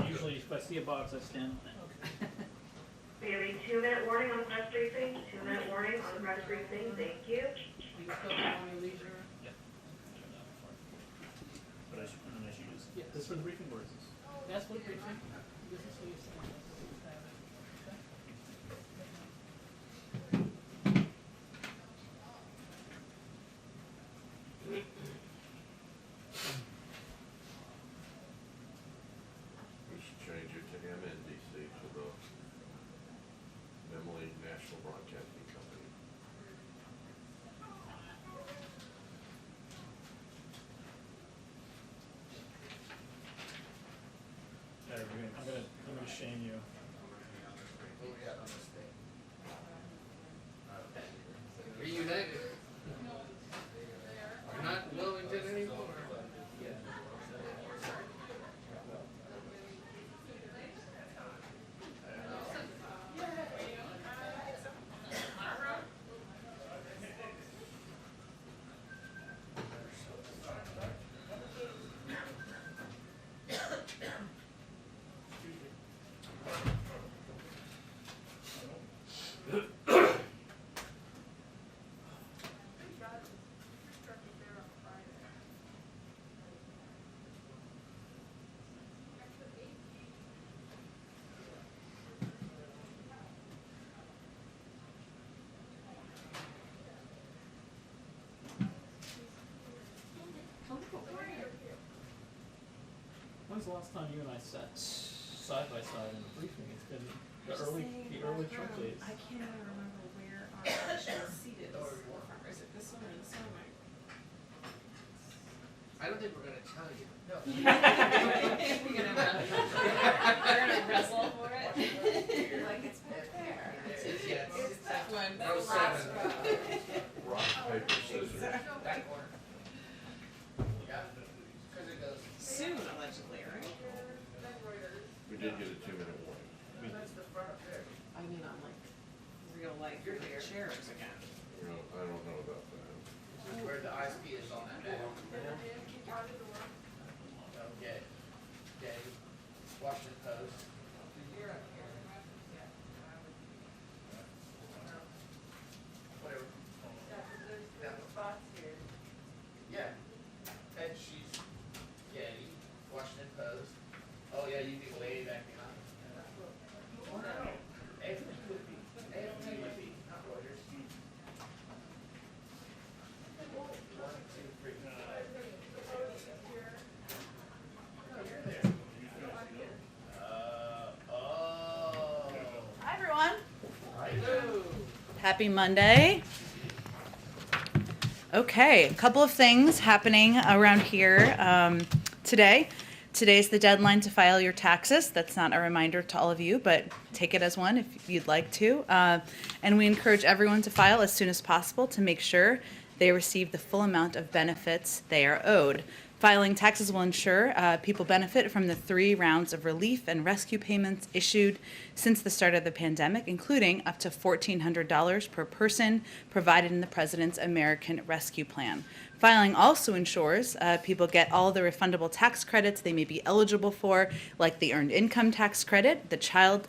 Usually, if I see a box, I stand on it. We have a 2-minute warning on the press briefing. 2-minute warning on the press briefing. Thank you. You still on your leisure? Yeah. But I should, and then I should use. Yeah. This is for the briefing boards. That's what briefing. This is what you're saying. We should change it to MNBC for the Memley National Broadcasting Company. There, I'm gonna shame you. Reunited. We're not Wilmington anymore. When's the last time you and I sat side by side in a briefing? It's been the early Trump days. I can't even remember where our actual seat is. Is it this one or this one? I don't think we're gonna tell you. No. We're gonna wrestle for it. Like it's back there. Yes. It's that one. Row That's the last 7. row. Rock, paper, scissors. Back corner. Yeah. Because it goes. Soon, allegedly, right? We did get a 2-minute warning. I mean, on like real life chairs again. You know, I don't know about that. Where the ISP is on that map. Okay. Okay. Washington Post. Whatever. Yeah. And she's Getty, Washington Post. Oh yeah, you'd be way back behind. Oh no. AFP would be. AFP would be, not Reuters. 1, 2, 3. Oh, you're there. Oh. Hi, everyone. Hello. Happy Monday. Okay, a couple of things happening around here today. Today's the deadline to file your taxes. That's not a reminder to all of you, but take it as one if you'd like to. And we encourage everyone to file as soon as possible to make sure they receive the full amount of benefits they are owed. Filing taxes will ensure people benefit from the 3 rounds of relief and rescue payments issued since the start of the pandemic, including up to $1,400 per person provided in the President's American Rescue Plan. Filing also ensures people get all the refundable tax credits they may be eligible for, like the Earned Income Tax Credit, the Child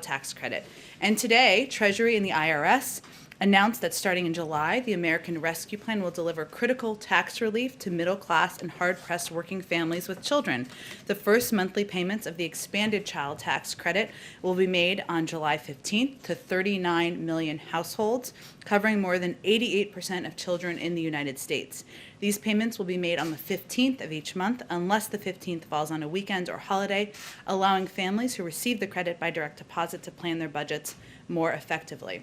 Tax Credit. And today, Treasury and the IRS announced that starting in July, the American Rescue Plan will deliver critical tax relief to middle-class and hard-pressed working families with children. The first monthly payments of the expanded child tax credit will be made on July 15th to 39 million households, covering more than 88% of children in the United States. These payments will be made on the 15th of each month, unless the 15th falls on a weekend or holiday, allowing families who receive the credit by direct deposit to plan their budgets more effectively.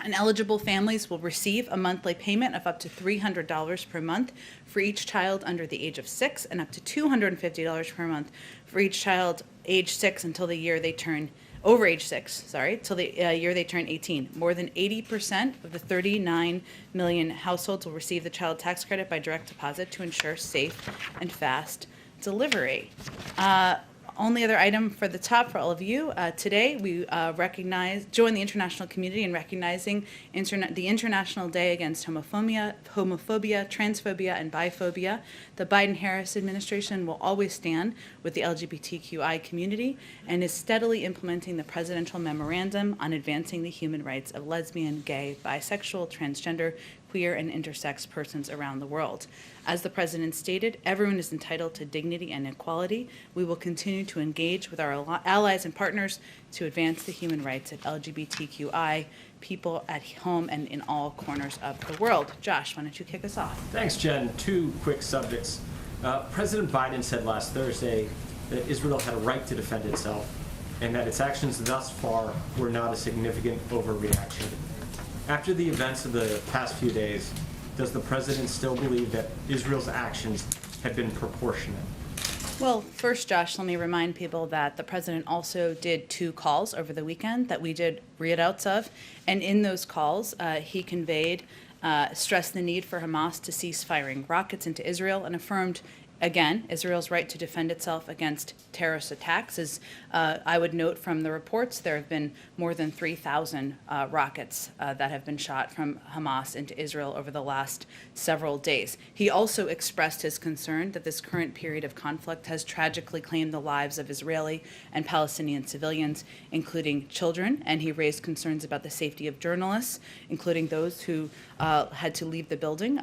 And eligible families will receive a monthly payment of up to $300 per month for each child under the age of 6, and up to $250 per month for each child age 6 until the year they turn over age 6, till the year they turn 18. More than 80% of the 39 million households will receive the child tax credit by direct deposit to ensure safe and fast delivery. only other item for the top for all of you, today we join the international community in recognizing the International Day Against Homophobia, Transphobia, and Biphobia. The Biden-Harris administration will always stand with the LGBTQI community and is steadily implementing the presidential memorandum on advancing the human rights of lesbian, gay, bisexual, transgender, queer, and intersex persons around the world. As the president stated, everyone is entitled to dignity and equality. We will continue to engage with our allies and partners to advance the human rights of LGBTQI people at home and in all corners of the world. Josh, why don't you kick us off? Thanks, Jen. Two quick subjects. President Biden said last Thursday that Israel had a right to defend itself and that its actions thus far were not a significant overreaction. After the events of the past few days, does the president still believe that Israel's actions have been proportionate? Well, first, Josh, let me remind people that the president also did 2 calls over the weekend that we did readouts of. And in those calls, he stressed the need for Hamas to cease firing rockets into Israel and affirmed, again, Israel's right to defend itself against terrorist attacks. As I would note from the reports, there have been more than 3,000 rockets that have been shot from Hamas into Israel over the last several days. He also expressed his concern that this current period of conflict has tragically claimed the lives of Israeli and Palestinian civilians, including children, and he raised concerns about the safety of journalists, including those who had to leave the building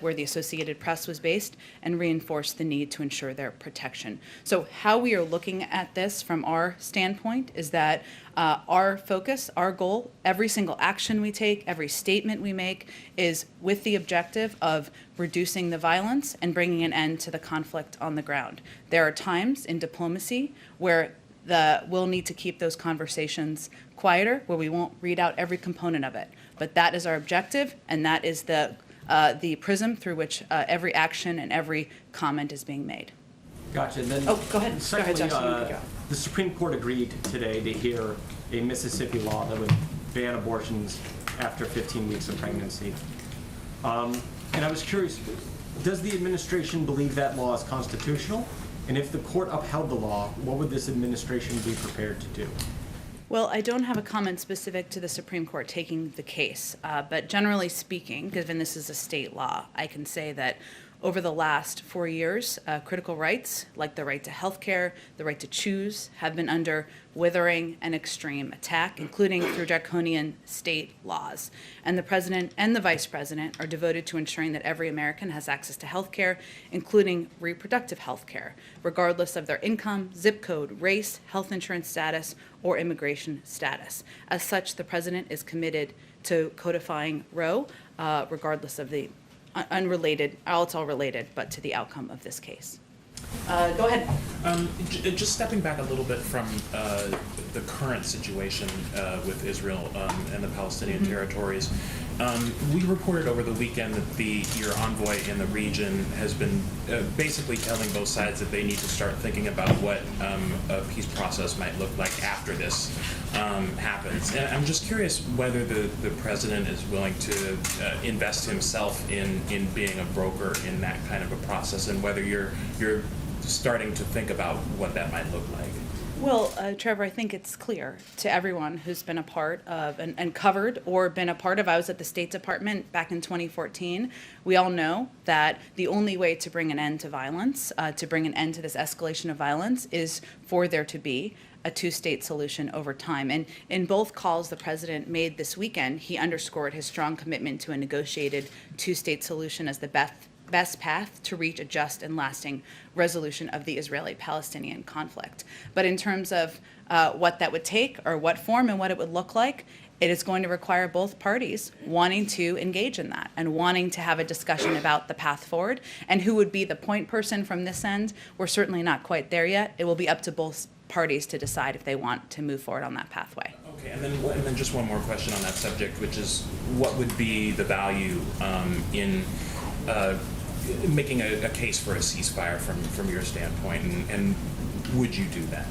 where the Associated Press was based, and reinforced the need to ensure their protection. So how we are looking at this from our standpoint is that our focus, our goal, every single action we take, every statement we make is with the objective of reducing the violence and bringing an end to the conflict on the ground. There are times in diplomacy where we'll need to keep those conversations quieter, where we won't read out every component of it. But that is our objective, and that is the prism through which every action and every comment is being made. Gotcha. And then, go ahead. Secondly, Go ahead, Josh. You can go. the Supreme Court agreed today to hear a Mississippi law that would ban abortions after 15 weeks of pregnancy. And I was curious, does the administration believe that law is constitutional? And if the court upheld the law, what would this administration be prepared to do? Well, I don't have a comment specific to the Supreme Court taking the case, but generally speaking, given this is a state law, I can say that over the last 4 years, critical rights, like the right to health care, the right to choose, have been under withering and extreme attack, including through draconian state laws. And the president and the vice president are devoted to ensuring that every American has access to health care, including reproductive health care, regardless of their income, zip code, race, health insurance status, or immigration status. As such, the president is committed to codifying Roe, regardless of the unrelated, it's all related, but to the outcome of this case. Go ahead. Just stepping back a little bit from the current situation with Israel and the Palestinian territories, we reported over the weekend that your envoy in the region has been basically telling both sides that they need to start thinking about what a peace process might look like after this happens. And I'm just curious whether the president is willing to invest himself in being a broker in that kind of a process, and whether you're starting to think about what that might look like. Well, Trevor, I think it's clear to everyone who's been a part of and covered or been a part of, I was at the State Department back in 2014. We all know that the only way to bring an end to violence, to bring an end to this escalation of violence, is for there to be a 2-state solution over time. And in both calls the president made this weekend, he underscored his strong commitment to a negotiated 2-state solution as the best path to reach a just and lasting resolution of the Israeli-Palestinian conflict. But in terms of what that would take, or what form and what it would look like, it is going to require both parties wanting to engage in that and wanting to have a discussion about the path forward. And who would be the point person from this end? We're certainly not quite there yet. It will be up to both parties to decide if they want to move forward on that pathway. Okay, and then just one more question on that subject, which is what would be the value in making a case for a ceasefire from your standpoint, and would you do that?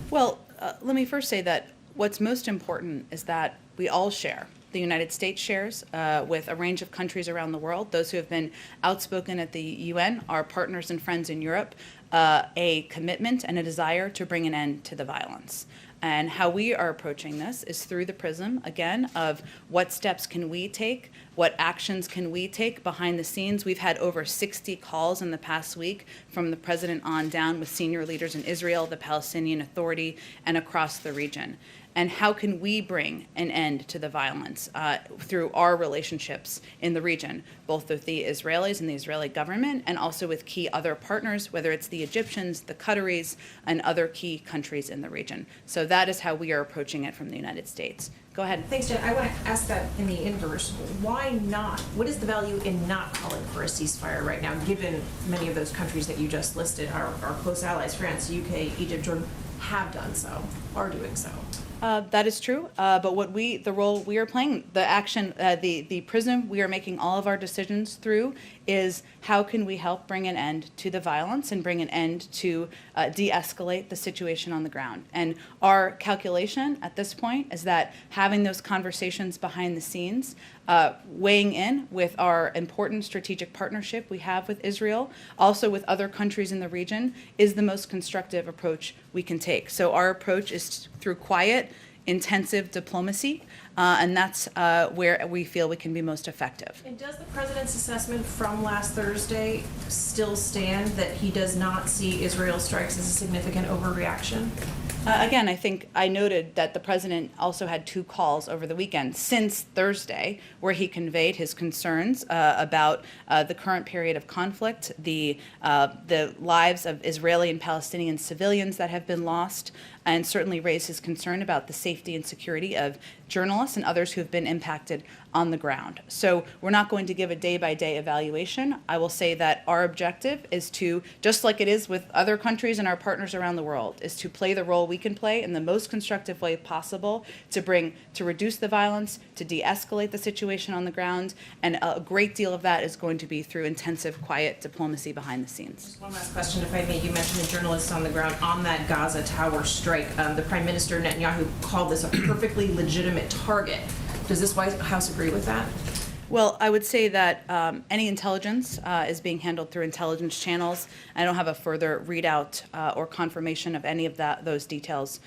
Well, let me first say that what's most important is that we all share the United States shares with a range of countries around the world, those who have been outspoken at the UN, our partners and friends in Europe, a commitment and a desire to bring an end to the violence. And how we are approaching this is through the prism, again, of what steps can we take, what actions can we take behind the scenes. We've had over 60 calls in the past week from the president on down with senior leaders in Israel, the Palestinian Authority, and across the region. And how can we bring an end to the violence through our relationships in the region, both with the Israelis and the Israeli government, and also with key other partners, whether it's the Egyptians, the Qataris, and other key countries in the region. So that is how we are approaching it from the United States. Go ahead. Thanks, Jen. I want to ask that in the inverse. Why not? What is the value in not calling for a ceasefire right now, given many of those countries that you just listed, our close allies, France, UK, Egypt, Jordan, have done so, are doing so? That is true, but the role we are playing, the action, the prism we are making all of our decisions through is how can we help bring an end to the violence and bring an end to de-escalate the situation on the ground. And our calculation at this point is that having those conversations behind the scenes, weighing in with our important strategic partnership we have with Israel, also with other countries in the region, is the most constructive approach we can take. So our approach is through quiet, intensive diplomacy, and that's where we feel we can be most effective. And does the president's assessment from last Thursday still stand that he does not see Israel strikes as a significant overreaction? Again, I think I noted that the president also had 2 calls over the weekend since Thursday where he conveyed his concerns about the current period of conflict, the lives of Israeli and Palestinian civilians that have been lost, and certainly raised his concern about the safety and security of journalists and others who have been impacted on the ground. So we're not going to give a day-by-day evaluation. I will say that our objective is to, just like it is with other countries and our partners around the world, is to play the role we can play in the most constructive way possible to reduce the violence, to de-escalate the situation on the ground, and a great deal of that is going to be through intensive, quiet diplomacy behind the scenes. One last question, if I may. You mentioned the journalists on the ground on that Gaza tower strike. The Prime Minister Netanyahu called this a perfectly legitimate target. Does this White House agree with that? Well, I would say that any intelligence is being handled through intelligence channels. I don't have a further readout or confirmation of any of those details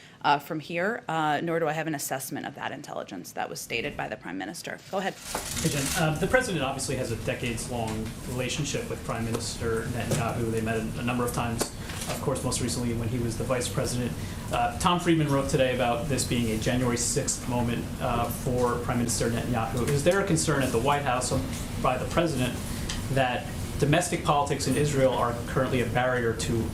from here, nor do I have an assessment of that intelligence that was stated by the Prime Minister. Go ahead. Hey, Jen. The president obviously has a decades-long relationship with Prime Minister Netanyahu. They met a number of times, of course, most recently when he was the vice president. Tom Friedman wrote today about this being a January 6th moment for Prime Minister Netanyahu. Is there a concern at the White House by the president that domestic politics in Israel are currently a barrier to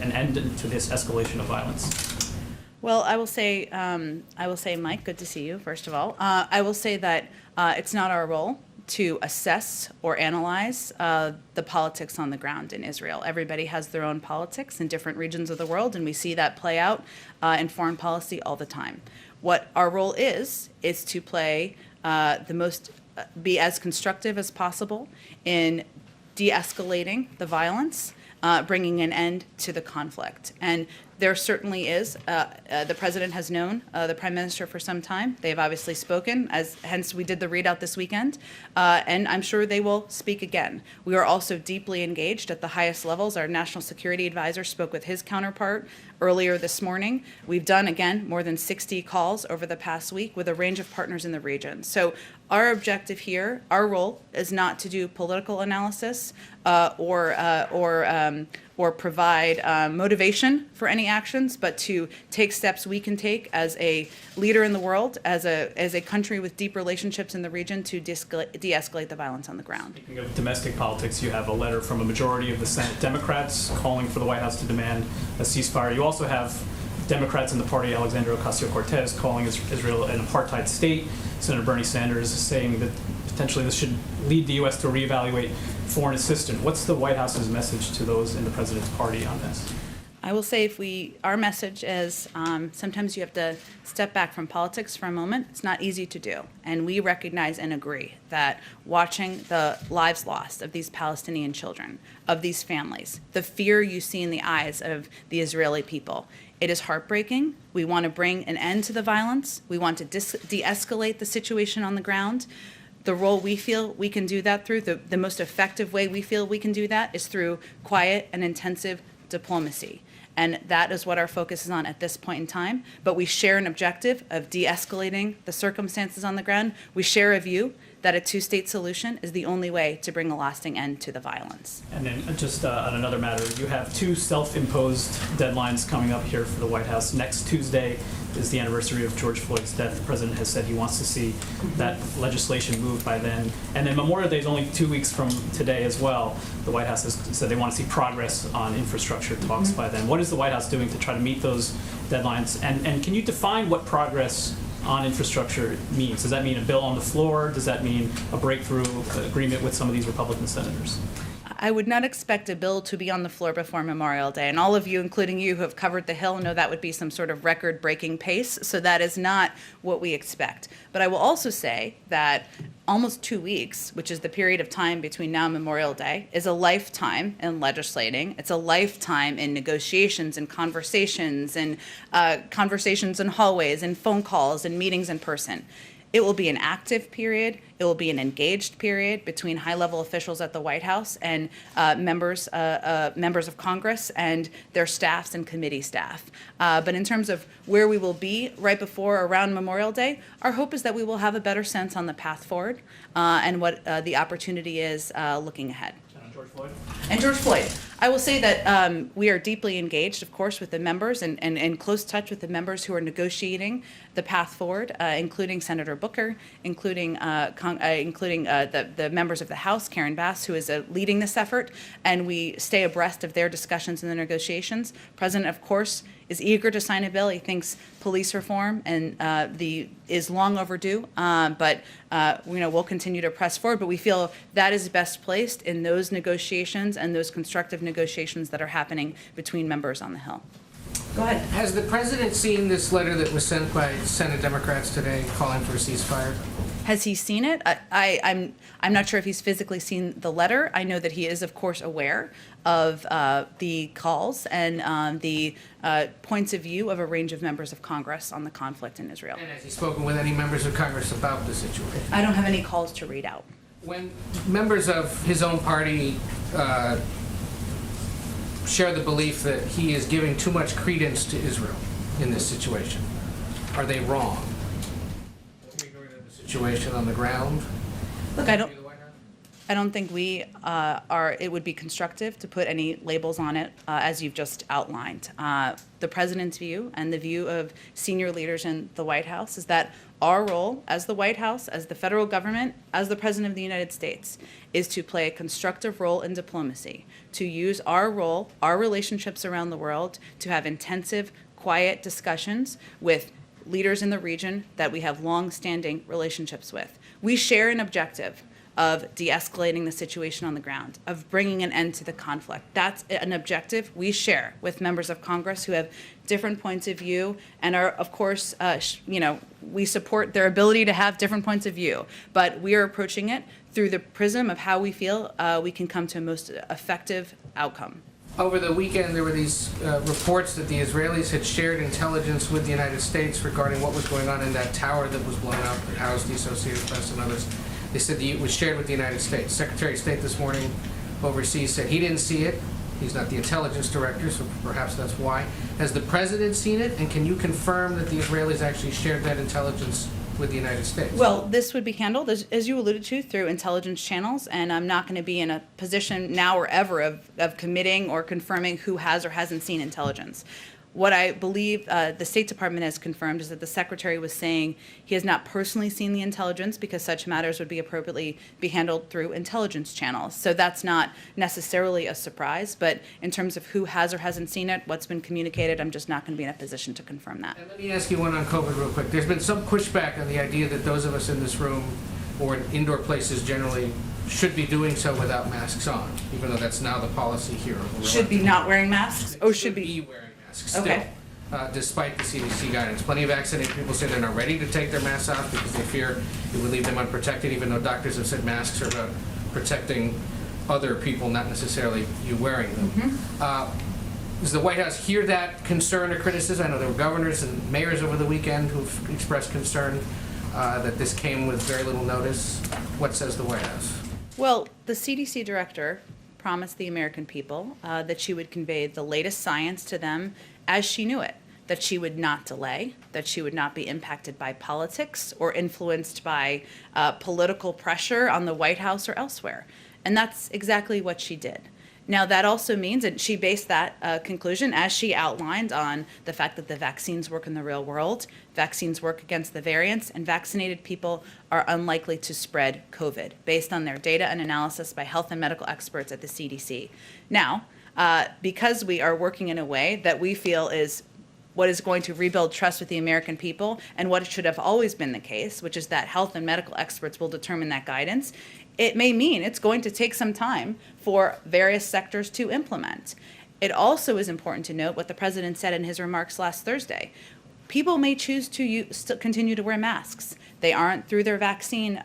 an end to this escalation of violence? Well, I will say, Mike, good to see you, first of all. I will say that it's not our role to assess or analyze the politics on the ground in Israel. Everybody has their own politics in different regions of the world, and we see that play out in foreign policy all the time. What our role is to play be as constructive as possible in de-escalating the violence, bringing an end to the conflict. And there certainly is. The president has known the prime minister for some time. They've obviously spoken, hence we did the readout this weekend, and I'm sure they will speak again. We are also deeply engaged at the highest levels. Our national security advisor spoke with his counterpart earlier this morning. We've done, again, more than 60 calls over the past week with a range of partners in the region. So our objective here, our role, is not to do political analysis or provide motivation for any actions, but to take steps we can take as a leader in the world, as a country with deep relationships in the region to de-escalate the violence on the ground. Speaking of domestic politics, you have a letter from a majority of the Senate Democrats calling for the White House to demand a ceasefire. You also have Democrats in the party, Alexandria Ocasio-Cortez, calling Israel an apartheid state. Senator Bernie Sanders is saying that potentially this should lead the U.S. to reevaluate foreign assistance. What's the White House's message to those in the president's party on this? I will say our message is sometimes you have to step back from politics for a moment. It's not easy to do. And we recognize and agree that watching the lives lost of these Palestinian children, of these families, the fear you see in the eyes of the Israeli people It is heartbreaking. We want to bring an end to the violence. We want to de-escalate the situation on the ground. The role we feel we can do that through, the most effective way we feel we can do that is through quiet and intensive diplomacy. And that is what our focus is on at this point in time. But we share an objective of de-escalating the circumstances on the ground. We share a view that a two-state solution is the only way to bring a lasting end to the violence. And then just on another matter, you have two self-imposed deadlines coming up here for the White House. Next Tuesday is the anniversary of George Floyd's death. The president has said he wants to see that legislation moved by then. And then Memorial Day is only 2 weeks from today as well. The White House has said they want to see progress on infrastructure talks by then. What is the White House doing to try to meet those deadlines? And can you define what progress on infrastructure means? Does that mean a bill on the floor? Does that mean a breakthrough agreement with some of these Republican senators? I would not expect a bill to be on the floor before Memorial Day. And all of you, including you who have covered the Hill, know that would be some sort of record-breaking pace. So that is not what we expect. But I will also say that almost 2 weeks, which is the period of time between now and Memorial Day, is a lifetime in legislating. It's a lifetime in negotiations and conversations and conversations in hallways and phone calls and meetings in person. It will be an active period. It will be an engaged period between high-level officials at the White House and members of Congress and their staffs and committee staff. But in terms of where we will be right before or around Memorial Day, our hope is that we will have a better sense on the path forward and what the opportunity is looking ahead. George Floyd? And George Floyd. I will say that we are deeply engaged, of course, with the members and in close touch with the members who are negotiating the path forward, including Senator Booker, including the members of the House, Karen Bass, who is leading this effort, and we stay abreast of their discussions and their negotiations. President, of course, is eager to sign a bill. He thinks police reform is long overdue, but we'll continue to press forward. But we feel that is best placed in those negotiations and those constructive negotiations that are happening between members on the Hill. Go ahead. Has the president seen this letter that was sent by Senate Democrats today calling for a ceasefire? Has he seen it? I'm not sure if he's physically seen the letter. I know that he is, of course, aware of the calls and the points of view of a range of members of Congress on the conflict in Israel. And has he spoken with any members of Congress about the situation? I don't have any calls to read out. When members of his own party share the belief that he is giving too much credence to Israel in this situation, are they wrong? Situation on the ground? Look, I don't think we it would be constructive to put any labels on it, as you've just outlined. The president's view and the view of senior leaders in the White House is that our role as the White House, as the federal government, as the President of the United States, is to play a constructive role in diplomacy, to use our role, our relationships around the world, to have intensive, quiet discussions with leaders in the region that we have long-standing relationships with. We share an objective of de-escalating the situation on the ground, of bringing an end to the conflict. That's an objective we share with members of Congress who have different points of view and are, of course, we support their ability to have different points of view, but we are approaching it through the prism of how we feel we can come to a most effective outcome. Over the weekend, there were these reports that the Israelis had shared intelligence with the United States regarding what was going on in that tower that was blown up that housed the Associated Press and others. They said it was shared with the United States. Secretary of State this morning overseas said he didn't see it. He's not the intelligence director, so perhaps that's why. Has the president seen it? And can you confirm that the Israelis actually shared that intelligence with the United States? Well, this would be handled, as you alluded to, through intelligence channels, and I'm not going to be in a position now or ever of committing or confirming who has or hasn't seen intelligence. What I believe the State Department has confirmed is that the Secretary was saying he has not personally seen the intelligence because such matters would be appropriately be handled through intelligence channels. So that's not necessarily a surprise, but in terms of who has or hasn't seen it, what's been communicated, I'm just not going to be in a position to confirm that. And let me ask you one on COVID real quick. There's been some pushback on the idea that those of us in this room or in indoor places generally should be doing so without masks on, even though that's now the policy here. Should be not wearing masks? Oh, should be wearing masks still, okay. Despite the CDC guidance. Plenty of vaccinated people say they're not ready to take their masks off because they fear it would leave them unprotected, even though doctors have said masks are about protecting other people, not necessarily you wearing them. Does the White House hear that concern or criticism? I know there were governors and mayors over the weekend who've expressed concern that this came with very little notice. What says the White House? Well, the CDC director promised the American people that she would convey the latest science to them as she knew it, that she would not delay, that she would not be impacted by politics or influenced by political pressure on the White House or elsewhere. And that's exactly what she did. Now, that also means, and she based that conclusion, as she outlined, on the fact that the vaccines work in the real world, vaccines work against the variants, and vaccinated people are unlikely to spread COVID, based on their data and analysis by health and medical experts at the CDC. Now, because we are working in a way that we feel is what is going to rebuild trust with the American people, and what should have always been the case, which is that health and medical experts will determine that guidance, it may mean it's going to take some time for various sectors to implement. It also is important to note what the president said in his remarks last Thursday. People may choose to continue to wear masks. They aren't through their vaccine.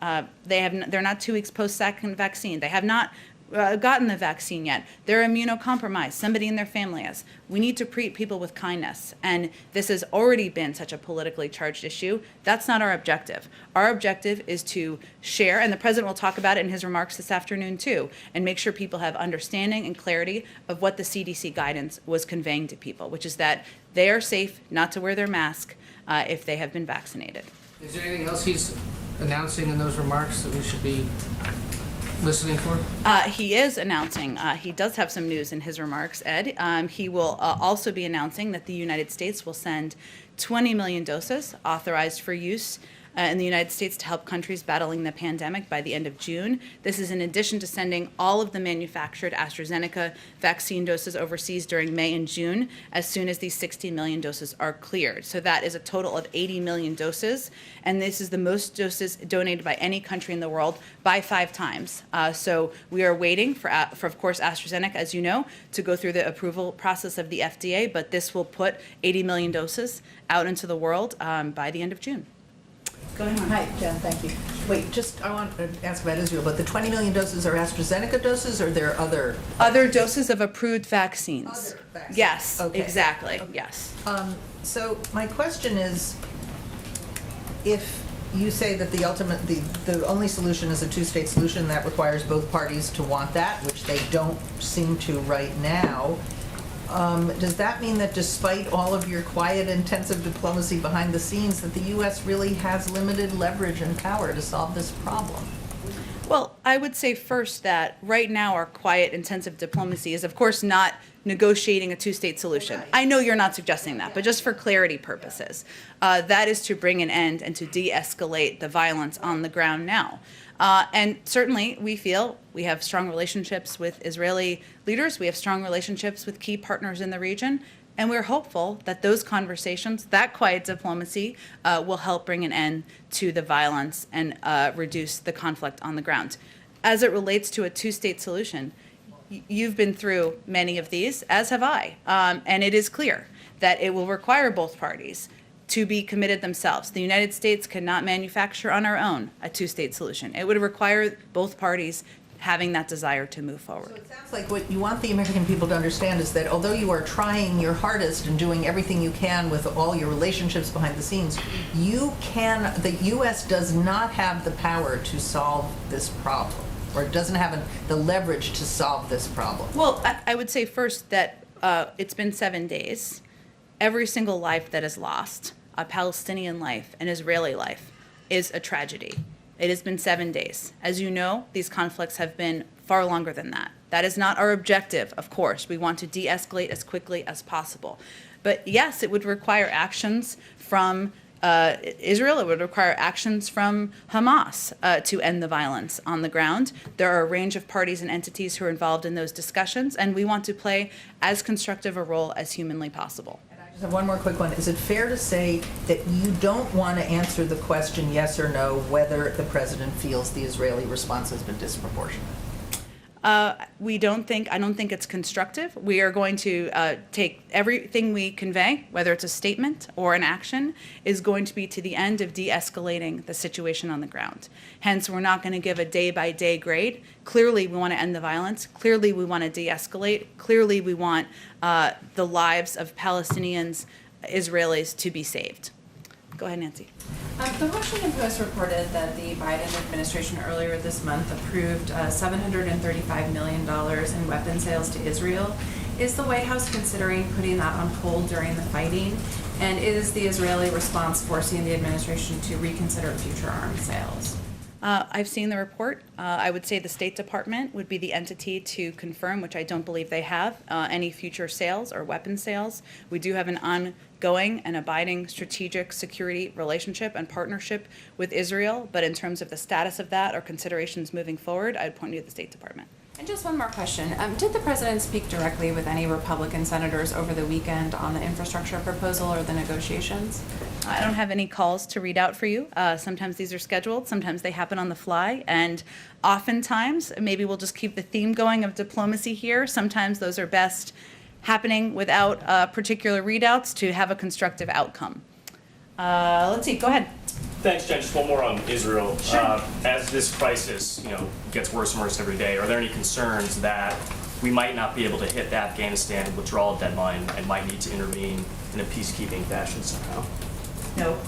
They're not 2 weeks post-second vaccine. They have not gotten the vaccine yet. They're immunocompromised. Somebody in their family has. We need to treat people with kindness. And this has already been such a politically charged issue. That's not our objective. Our objective is to share, and the president will talk about it in his remarks this afternoon too, and make sure people have understanding and clarity of what the CDC guidance was conveying to people, which is that they are safe not to wear their mask if they have been vaccinated. Is there anything else he's announcing in those remarks that we should be listening for? He is announcing, he does have some news in his remarks, Ed. He will also be announcing that the United States will send 20 million doses authorized for use in the United States to help countries battling the pandemic by the end of June. This is in addition to sending all of the manufactured AstraZeneca vaccine doses overseas during May and June, as soon as these 60 million doses are cleared. So that is a total of 80 million doses, and this is the most doses donated by any country in the world by 5 times. So we are waiting for, of course, AstraZeneca, as you know, to go through the approval process of the FDA, but this will put 80 million doses out into the world by the end of June. Go ahead. Hi, Jen, thank you. Wait, I want to ask about Israel, but the 20 million doses are AstraZeneca doses, or there are other? Other doses of approved vaccines. Other vaccines. Yes, Okay. exactly, Okay. yes. So my question is, if you say that the only solution is a 2-state solution, that requires both parties to want that, which they don't seem to right now, does that mean that despite all of your quiet, intensive diplomacy behind the scenes, that the U.S. really has limited leverage and power to solve this problem? Well, I would say first that right now our quiet, intensive diplomacy is, of course, not negotiating a 2-state solution. Okay. I know you're not suggesting that, but just for clarity purposes, that is to bring an end and to de-escalate the violence on the ground now. And certainly we feel we have strong relationships with Israeli leaders, we have strong relationships with key partners in the region, and we're hopeful that those conversations, that quiet diplomacy, will help bring an end to the violence and reduce the conflict on the ground. As it relates to a 2-state solution, you've been through many of these, as have I, and it is clear that it will require both parties to be committed themselves. The United States cannot manufacture on our own a 2-state solution. It would require both parties having that desire to move forward. So it sounds like what you want the American people to understand is that although you are trying your hardest and doing everything you can with all your relationships behind the scenes, the U.S. does not have the power to solve this problem, or it doesn't have the leverage to solve this problem. Well, I would say first that it's been 7 days. Every single life that is lost, a Palestinian life, an Israeli life, is a tragedy. It has been 7 days. As you know, these conflicts have been far longer than that. That is not our objective, of course. We want to de-escalate as quickly as possible. But yes, it would require actions from Israel. It would require actions from Hamas to end the violence on the ground. There are a range of parties and entities who are involved in those discussions, and we want to play as constructive a role as humanly possible. I just have one more quick one. Is it fair to say that you don't want to answer the question yes or no whether the president feels the Israeli response has been disproportionate? I don't think it's constructive. We are going to take everything we convey, whether it's a statement or an action, is going to be to the end of de-escalating the situation on the ground. Hence, we're not going to give a day-by-day grade. Clearly, we want to end the violence. Clearly, we want to de-escalate. Clearly, we want the lives of Palestinians, Israelis to be saved. Go ahead, Nancy. The Washington Post reported that the Biden administration earlier this month approved $735 million in weapon sales to Israel. Is the White House considering putting that on hold during the fighting? And is the Israeli response forcing the administration to reconsider future arms sales? I've seen the report. I would say the State Department would be the entity to confirm, which I don't believe they have, any future sales or weapon sales. We do have an ongoing and abiding strategic security relationship and partnership with Israel, but in terms of the status of that or considerations moving forward, I'd point you to the State Department. And just one more question. Did the president speak directly with any Republican senators over the weekend on the infrastructure proposal or the negotiations? I don't have any calls to read out for you. Sometimes these are scheduled, sometimes they happen on the fly, and oftentimes, maybe we'll just keep the theme going of diplomacy here. Sometimes those are best happening without particular readouts to have a constructive outcome. Let's see, go ahead. Thanks, Jen. Just one more on Israel. Sure. As this crisis, gets worse and worse every day, are there any concerns that we might not be able to hit the Afghanistan withdrawal deadline and might need to intervene in a peacekeeping fashion somehow? No.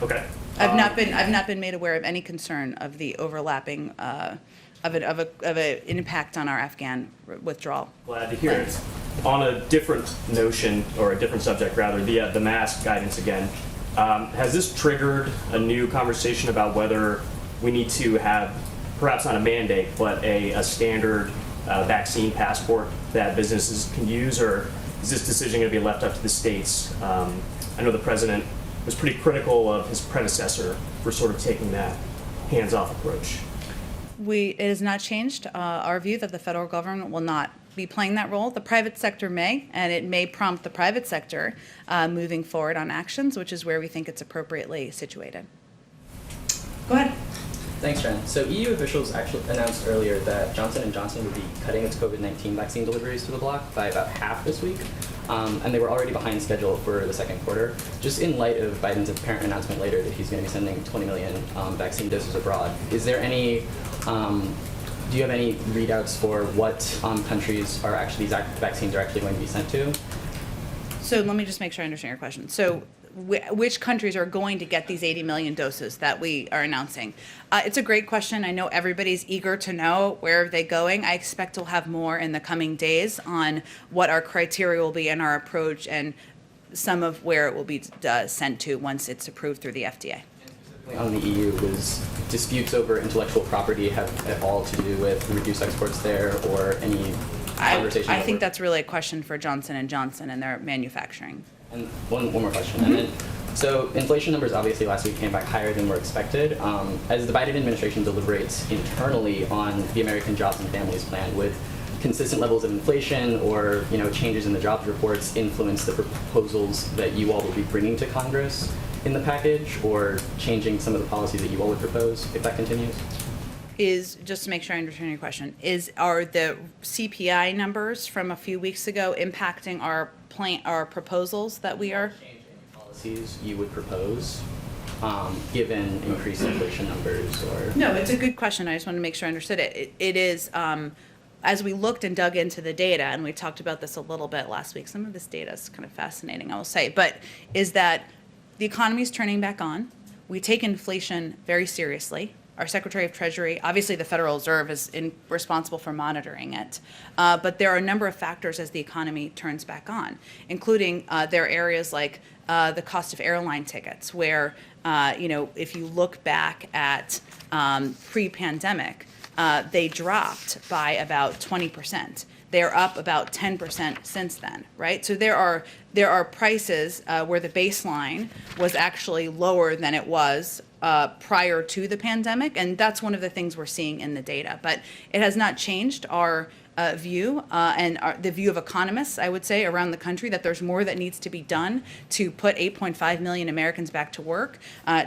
Okay. I've not been made aware of any concern of the overlapping of an impact on our Afghan withdrawal. Glad to hear it. On a different notion, or a different subject rather, the mask guidance again. Has this triggered a new conversation about whether we need to have, perhaps not a mandate, but a standard vaccine passport that businesses can use, or is this decision going to be left up to the states? I know the president was pretty critical of his predecessor for sort of taking that hands-off approach. It has not changed our view that the federal government will not be playing that role. The private sector may, and it may prompt the private sector moving forward on actions, which is where we think it's appropriately situated. Go ahead. Thanks, Jen. So EU officials actually announced earlier that Johnson & Johnson would be cutting its COVID-19 vaccine deliveries to the bloc by about half this week, and they were already behind schedule for the second quarter. Just in light of Biden's apparent announcement later that he's going to be sending 20 million vaccine doses abroad, is there any do you have any readouts for what countries are actually these vaccines are actually going to be sent to? So let me just make sure I understand your question. So which countries are going to get these 80 million doses that we are announcing? It's a great question. I know everybody's eager to know where are they going. I expect we'll have more in the coming days on what our criteria will be and our approach and some of where it will be sent to once it's approved through the FDA. On the EU, was disputes over intellectual property have at all to do with reduced exports there, or any conversation? I think that's really a question for Johnson & Johnson and their manufacturing. And one more question. Mm-hmm. And then, so inflation numbers obviously last week came back higher than were expected. As the Biden administration deliberates internally on the American Jobs and Families Plan, would consistent levels of inflation or changes in the jobs reports influence the proposals that you all will be bringing to Congress in the package, or changing some of the policies that you all would propose if that continues? Just to make sure I understand your question, are the CPI numbers from a few weeks ago impacting our proposals that we are? Policies you would propose, given increased inflation numbers, or? No, it's a good question. I just want to make sure I understood it. It is, as we looked and dug into the data, and we talked about this a little bit last week, some of this data is kind of fascinating, I will say, but is that the economy is turning back on. We take inflation very seriously. Our Secretary of Treasury, obviously the Federal Reserve is responsible for monitoring it, but there are a number of factors as the economy turns back on, including there are areas like the cost of airline tickets, where if you look back at pre-pandemic, they dropped by about 20%. They're up about 10% since then, right? So there are prices where the baseline was actually lower than it was prior to the pandemic, and that's one of the things we're seeing in the data. But it has not changed our view and the view of economists, I would say, around the country, that there's more that needs to be done to put 8.5 million Americans back to work,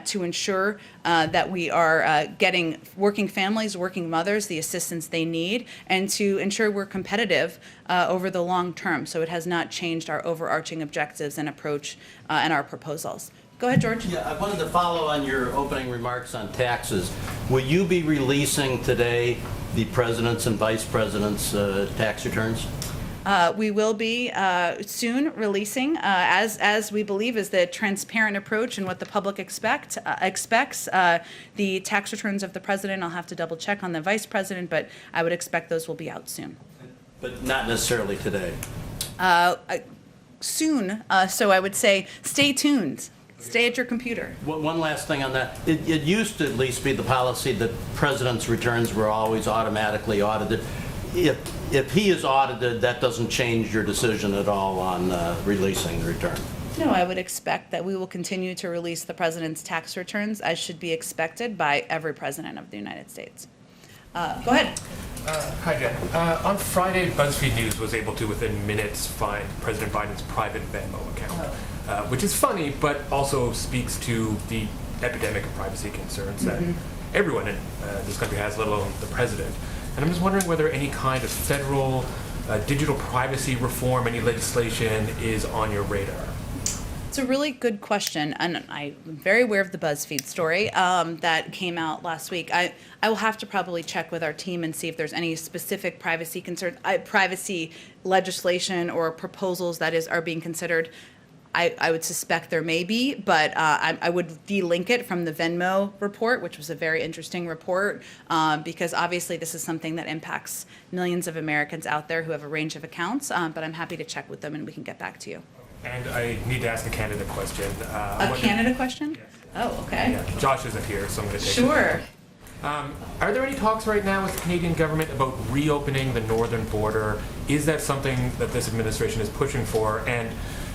to ensure that we are getting working families, working mothers, the assistance they need, and to ensure we're competitive over the long term. So it has not changed our overarching objectives and approach and our proposals. Go ahead, George. Yeah, I wanted to follow on your opening remarks on taxes. Will you be releasing today the president's and vice president's tax returns? We will be soon releasing, as we believe is the transparent approach and what the public expects, the tax returns of the president. I'll have to double check on the vice president, but I would expect those will be out soon. But not necessarily today. Soon, so I would say stay tuned. Stay at your computer. One last thing on that. It used to at least be the policy that president's returns were always automatically audited. If he is audited, that doesn't change your decision at all on releasing the return. No, I would expect that we will continue to release the president's tax returns, as should be expected by every president of the United States. Go ahead. Hi, Jen. On Friday, BuzzFeed News was able to, within minutes, find President Biden's private Venmo account, which is funny, but also speaks to the epidemic of privacy concerns that everyone in this country has, let alone the president. And I'm just wondering whether any kind of federal digital privacy reform, any legislation is on your radar. It's a really good question, and I'm very aware of the BuzzFeed story that came out last week. I will have to probably check with our team and see if there's any specific privacy concern, privacy legislation or proposals that are being considered. I would suspect there may be, but I would de-link it from the Venmo report, which was a very interesting report, because obviously this is something that impacts millions of Americans out there who have a range of accounts, but I'm happy to check with them and we can get back to you. And I need to ask a Canada question. A Canada question? Yes. Oh, okay. Yeah, Josh isn't here, so I'm going to take Sure. it. Are there any talks right now with the Canadian government about reopening the northern border? Is that something that this administration is pushing for? And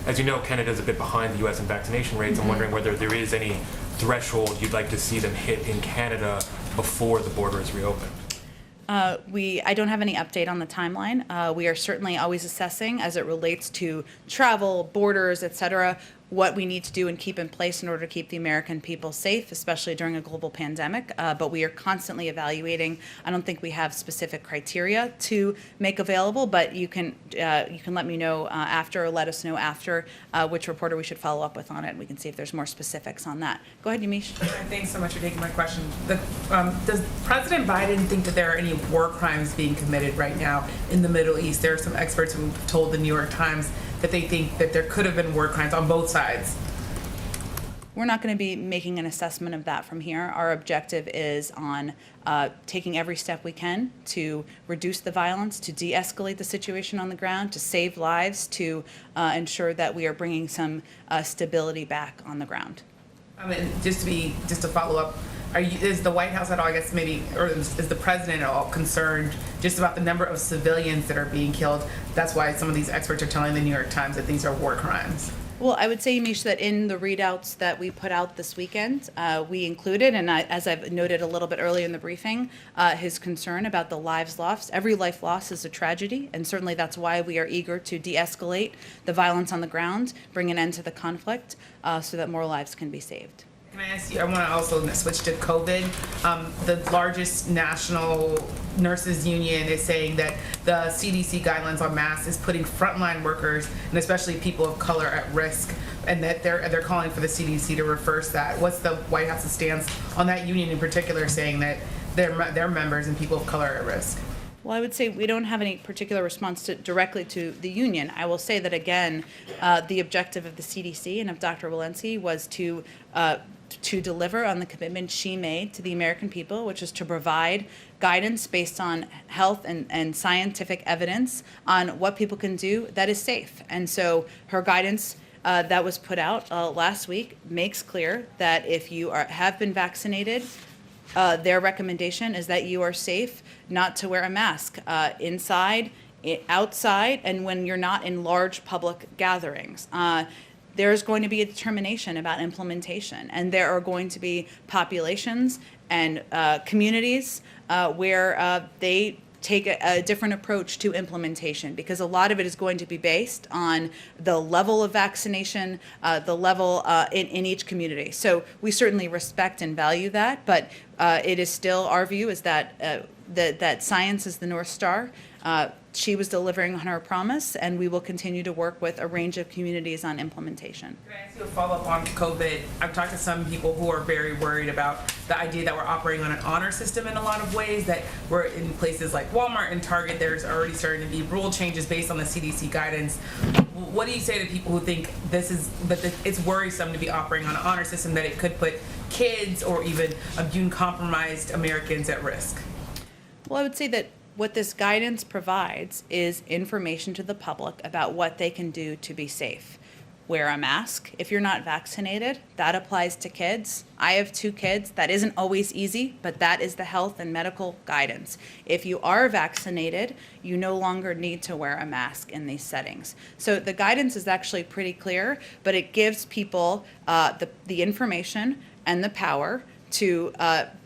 as you know, Canada is a bit behind the U.S. in vaccination rates. I'm wondering whether there is any threshold you'd like to see them hit in Canada before the border is reopened. I don't have any update on the timeline. We are certainly always assessing as it relates to travel, borders, et cetera, what we need to do and keep in place in order to keep the American people safe, especially during a global pandemic. But we are constantly evaluating. I don't think we have specific criteria to make available, but you can let me know after, or let us know after which reporter we should follow up with on it, and we can see if there's more specifics on that. Go ahead, Yamiche. Thanks so much for taking my question. Does President Biden think that there are any war crimes being committed right now in the Middle East? There are some experts who told the New York Times that they think that there could have been war crimes on both sides. We're not going to be making an assessment of that from here. Our objective is on taking every step we can to reduce the violence, to de-escalate the situation on the ground, to save lives, to ensure that we are bringing some stability back on the ground. I mean, just to follow up, is the White House at all, I guess maybe, or is the president at all concerned just about the number of civilians that are being killed? That's why some of these experts are telling the New York Times that these are war crimes. Well, I would say, Yamiche, that in the readouts that we put out this weekend, we included, and as I've noted a little bit earlier in the briefing, his concern about the lives lost. Every life lost is a tragedy, and certainly that's why we are eager to de-escalate the violence on the ground, bring an end to the conflict, so that more lives can be saved. Can I ask you, I want to also switch to COVID. The largest national nurses union is saying that the CDC guidelines on masks is putting frontline workers, and especially people of color, at risk, and that they're calling for the CDC to reverse that. What's the White House's stance on that union in particular, saying that their members and people of color are at risk? Well, I would say we don't have any particular response directly to the union. I will say that, again, the objective of the CDC and of Dr. Walensky was to deliver on the commitment she made to the American people, which is to provide guidance based on health and scientific evidence on what people can do that is safe. And so her guidance that was put out last week makes clear that if you have been vaccinated, their recommendation is that you are safe not to wear a mask inside, outside, and when you're not in large public gatherings. There's going to be a determination about implementation, and there are going to be populations and communities where they take a different approach to implementation, because a lot of it is going to be based on the level of vaccination, the level in each community. So we certainly respect and value that, but it is still, our view is that that science is the North Star. She was delivering on her promise, and we will continue to work with a range of communities on implementation. Can I ask you a follow-up on COVID? I've talked to some people who are very worried about the idea that we're operating on an honor system in a lot of ways, that we're in places like Walmart and Target, there's already starting to be rule changes based on the CDC guidance. What do you say to people who think it's worrisome to be operating on an honor system, that it could put kids or even immune-compromised Americans at risk? Well, I would say that what this guidance provides is information to the public about what they can do to be safe. Wear a mask if you're not vaccinated. That applies to kids. I have 2 kids. That isn't always easy, but that is the health and medical guidance. If you are vaccinated, you no longer need to wear a mask in these settings. So the guidance is actually pretty clear, but it gives people the information and the power to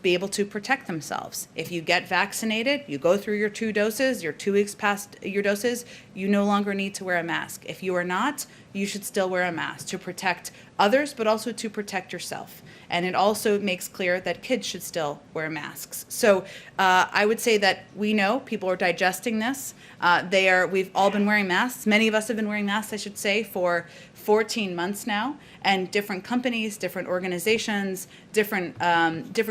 be able to protect themselves. If you get vaccinated, you go through your 2 doses, you're 2 weeks past your doses, you no longer need to wear a mask. If you are not, you should still wear a mask to protect others, but also to protect yourself. And it also makes clear that kids should still wear masks. So I would say that we know people are digesting this. We've all been wearing masks. Many of us have been wearing masks, I should say, for 14 months now, and different companies, different organizations, different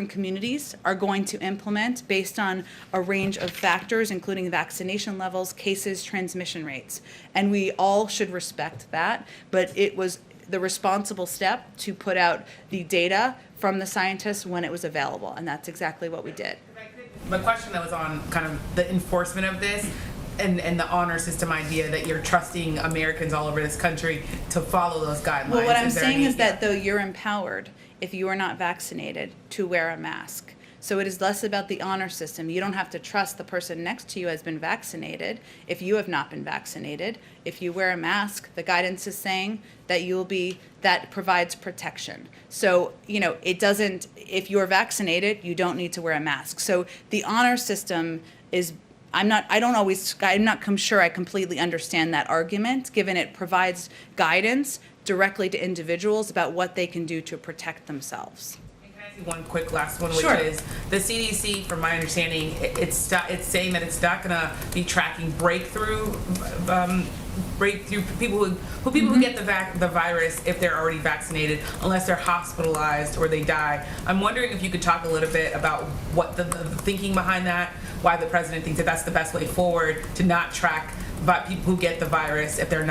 communities are going to implement based on a range of factors, including vaccination levels, cases, transmission rates. And we all should respect that, but it was the responsible step to put out the data from the scientists when it was available, and that's exactly what we did. My question that was on kind of the enforcement of this, and the honor system idea that you're trusting Americans all over this country to follow those guidelines. Well, what I'm saying is that, though, you're empowered, if you are not vaccinated, to wear a mask. So it is less about the honor system. You don't have to trust the person next to you has been vaccinated if you have not been vaccinated. If you wear a mask, the guidance is saying that that provides protection. So, it doesn't, if you're vaccinated, you don't need to wear a mask. So the honor system is, I'm not sure I completely understand that argument, given it provides guidance directly to individuals about what they can do to protect themselves. One quick last one, which Sure. is the CDC, from my understanding, it's saying that it's not going to be tracking breakthrough people who get the virus if they're already vaccinated, unless they're hospitalized or they die. I'm wondering if you could talk a little bit about what the thinking behind that, why the president thinks that that's the best way forward to not track people who get the virus if they're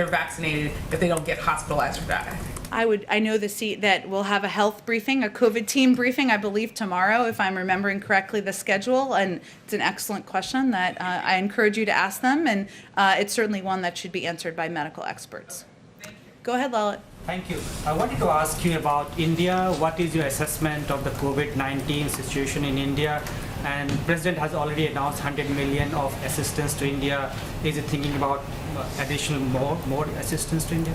vaccinated, if they don't get hospitalized or die. I know that we'll have a health briefing, a COVID team briefing, I believe tomorrow, if I'm remembering correctly the schedule, and it's an excellent question that I encourage you to ask them, and it's certainly one that should be answered by medical experts. Go ahead, Lalit. Thank you. I wanted to ask you about India. What is your assessment of the COVID-19 situation in India? And the President has already announced 100 million of assistance to India. Is it thinking about additional more assistance to India?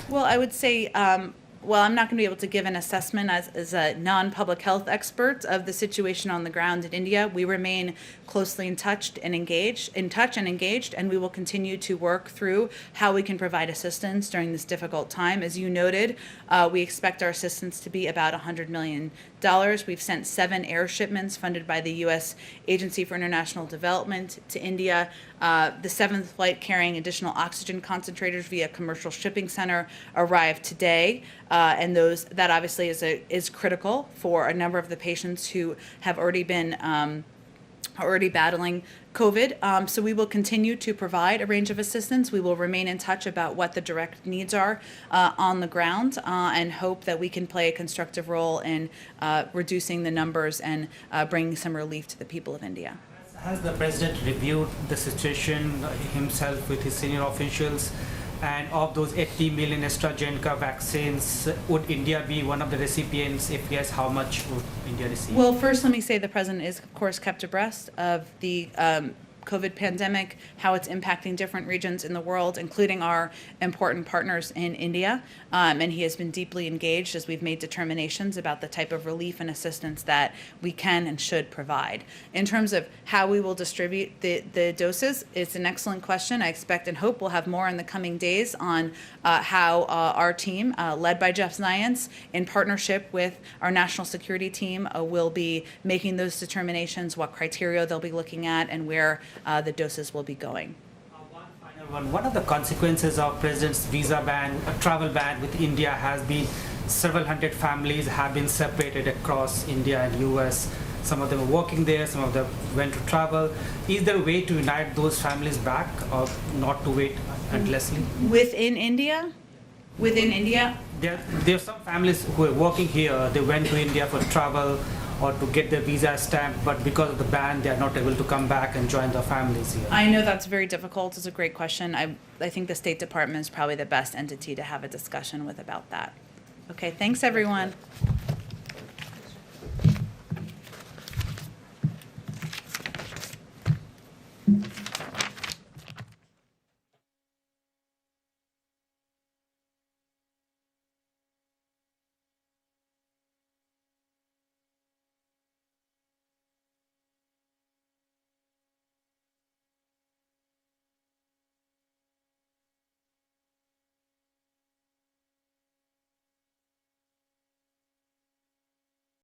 Well, I would say, I'm not going to be able to give an assessment as a non-public health expert of the situation on the ground in India. We remain closely in touch and engaged, and we will continue to work through how we can provide assistance during this difficult time. As you noted, we expect our assistance to be about $100 million. We've sent 7 air shipments funded by the U.S. Agency for International Development to India. The 7th flight carrying additional oxygen concentrators via commercial shipping center arrived today, and that obviously is critical for a number of the patients who have already been battling COVID. So we will continue to provide a range of assistance. We will remain in touch about what the direct needs are on the ground, and hope that we can play a constructive role in reducing the numbers and bringing some relief to the people of India. Has the President reviewed the situation himself with his senior officials? And of those 80 million AstraZeneca vaccines, would India be one of the recipients? If yes, how much would India receive? Well, first let me say the President is, of course, kept abreast of the COVID pandemic, how it's impacting different regions in the world, including our important partners in India. And he has been deeply engaged as we've made determinations about the type of relief and assistance that we can and should provide. In terms of how we will distribute the doses, it's an excellent question. I expect and hope we'll have more in the coming days on how our team, led by Jeff Zients, in partnership with our national security team, will be making those determinations, what criteria they'll be looking at, and where the doses will be going. One of the consequences of President's visa ban, travel ban with India has been several hundred families have been separated across India and US. Some of them are working there, some of them went to travel. Is there a way to unite those families back or not to wait endlessly? Within India? Within India? There are some families who are working here, they went to India for travel or to get their visa stamped, but because of the ban, they are not able to come back and join their families here. I know that's very difficult. It's a great question. I think the State Department is probably the best entity to have a discussion with about that. Okay, thanks everyone.